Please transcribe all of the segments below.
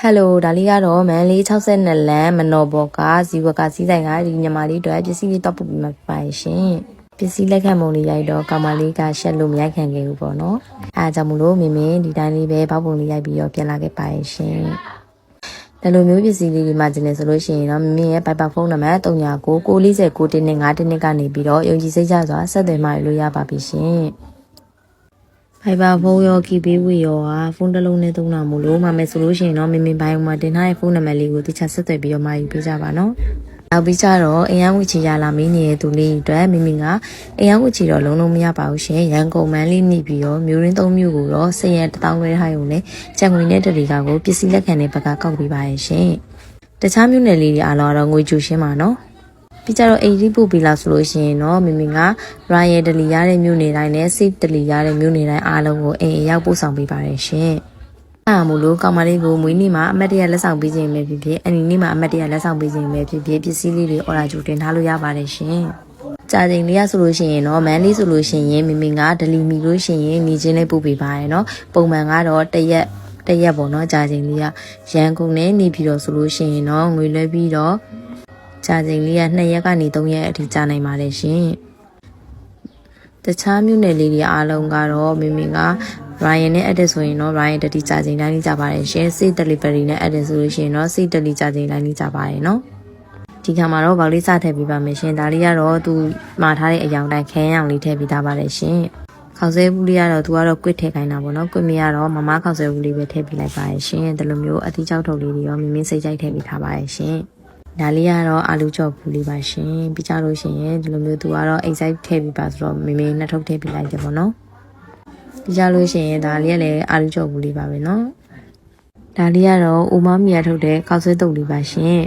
Hello ဒါလေးကတော့မန်လေး62လမ်းမနော်ဘော်ကဇီဝကစီးဆိုင်ကဒီညီမလေးတို့ပစ္စည်းလေးတော့ပို့ပြီးမှပါရှင်ပစ္စည်းလက်ခံပုံလေးရိုက်တော့ကောင်မလေးကရှက်လို့မရိုက်ခံခဲ့ဘူးပေါ့နော်အားကြောင့်မလို့မင်းဒီတိုင်းလေးပဲဘောက်ပုံလေးရိုက်ပြီးတော့ပြန်လာခဲ့ပါရှင်ဒါလိုမျိုးပစ္စည်းလေးတွေမှကျင်နေဆိုလို့ရှိရင်တော့မင်းရဲ့ Viber ဖုန်းနံပါတ်39944912ကနေပြီးတော့ယုံကြည်စိတ်ချစွာဆက်သွယ်မှလို့ရပါပြီရှင်Viber ဖုန်းရောကီးပေးဝေရောဖုန်းတစ်လုံးနဲ့သုံးတာမို့လို့မှမယ်ဆိုလို့ရှိရင်တော့မင်းဘိုင်းမှာတင်ထားတဲ့ဖုန်းနံပါတ်လေးကိုတခြားဆက်သွယ်ပြီးတော့မှယူပေးကြပါနော်နောက်ပြီးကြတော့အရန်ဝချီရလာမင်းနေတဲ့သူလေးအတွက်မိမိကအရန်ဝချီတော့လုံးမရပါဘူးရှင်ရန်ကုန်မန်းလေးနေပြီးတော့မျိုးရင်း3မျိုးကိုတော့10ရက်1000ခွဲထားရုံနဲ့ကြံငွေနဲ့တလီကာကိုပစ္စည်းလက်ခံတဲ့ဘက်ကကောက်ပေးပါရဲ့ရှင်တခြားမျိုးနယ်လေးတွေအားလုံးတော့ငွေကျူရှင်းပါနော်ပြီးကြတော့အိမ်ကြီးပို့ပြီးလာဆိုလို့ရှိရင်တော့မိမိက Royal တလီရတဲ့မြို့နယ်တိုင်းနဲ့ Safe တလီရတဲ့မြို့နယ်တိုင်းအားလုံးကိုအိမ်ရောက်ပို့ဆောင်ပေးပါတယ်ရှင်အားမို့လို့ကောင်မလေးကိုမွေးနေ့မှာအမတ်တရလက်ဆောင်ပေးခြင်းပဲဖြစ်ဖြစ်အနီနေ့မှာအမတ်တရလက်ဆောင်ပေးခြင်းပဲဖြစ်ဖြစ်ပစ္စည်းလေးတွေအော်ဒါဂျူတင်ထားလို့ရပါတယ်ရှင်ကြာချိန်လေးရဆိုလို့ရှိရင်တော့မန်လေးဆိုလို့ရှိရင်မိမိကဒလီမီလို့ရှိရင်နေချင်းလေးပို့ပေးပါရယ်နော်ပုံမှန်ကတော့တရက်ပေါ့နော်ကြာချိန်လေးကရန်ကုန်နဲ့နေပြီးတော့ဆိုလို့ရှိရင်တော့ငွေလွှဲပြီးတော့ကြာချိန်လေးက2ရက်ကနေ3ရက်အထိကြာနိုင်ပါတယ်ရှင်တခြားမြို့နယ်လေးတွေအားလုံးကတော့မိမိက Ryan နဲ့ address ဆိုရင်တော့ Ryan တတိကြာချိန်တိုင်းကြပါတယ်ရှင် Safe Delivery နဲ့ address ဆိုလို့ရှိရင်တော့ Safe Delivery ကြာချိန်တိုင်းကြပါတယ်နော်ဒီခါမှာတော့ဗောက်လေးစထည့်ပေးပါမယ်ရှင်ဒါလေးကတော့သူမှာထားတဲ့အယောင်တိုင်းခဲရောင်လေးထည့်ပေးထားပါတယ်ရှင်ခေါက်ဆွဲဘူးလေးကတော့သူကတော့ကွစ်ထည့်ခိုင်းတာပေါ့နော်ကွစ်မရတော့မမခေါက်ဆွဲဘူးလေးပဲထည့်ပေးလိုက်ပါရဲ့ရှင်ဒီလိုမျိုးအသီးကြောက်ထုတ်လေးတွေရောမင်းစိတ်ကြိုက်ထည့်ပေးထားပါရဲ့ရှင်ဒါလေးကတော့အာလူကြော့ဘူးလေးပါရှင်ပြီးကြလို့ရှိရင်ဒီလိုမျိုးသူကတော့ exact ထည့်ပြီးပါဆိုတော့မင်းနှစ်ထုပ်ထည့်ပေးလိုက်တယ်ပေါ့နော်ပြီးကြလို့ရှိရင်ဒါလေးကလည်းအာလူကြော့ဘူးလေးပါပဲနော်ဒါလေးကတော့အိုမမီယာထုတ်တဲ့ခေါက်ဆွဲတုပ်လေးပါရှင်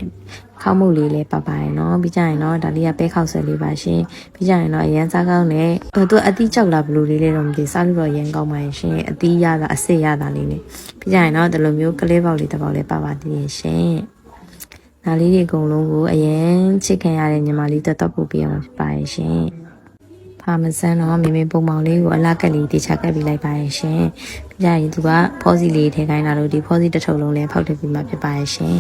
ခေါက်မုတ်လေးလည်းပါပါရယ်နော်ပြီးကြရင်တော့ဒါလေးကပဲခေါက်ဆွဲလေးပါရှင်ပြီးကြရင်တော့အရန်စားကောင်းနဲ့သူအသီးကြောက်လာဘလို့လေးလည်းတော့မသိစားလို့တော့ရန်ကောင်းပါရဲ့ရှင်အသီးရတာအစ်စ်ရတာလေးနဲ့ပြီးကြရင်တော့ဒီလိုမျိုးကလေးပေါက်လေးတစ်ပေါက်လေးပါပါသေးရဲ့ရှင်ဒါလေးတွေအကုန်လုံးကိုအရင်ချစ်ခံရတဲ့ညီမလေးတော့ပို့ပြအောင်ပါရဲ့ရှင်ဖာမဆန်တော့မိပုံမောင်လေးကိုအလကက်လေးတေချာကပ်ပြီးလိုက်ပါရဲ့ရှင်ပြီးကြရင်သူကဖောစီလေးထည့်ခိုင်းတာလို့ဒီဖောစီတစ်ထုပ်လုံးလည်းဖောက်ထည့်ပြီးမှဖြစ်ပါရဲ့ရှင်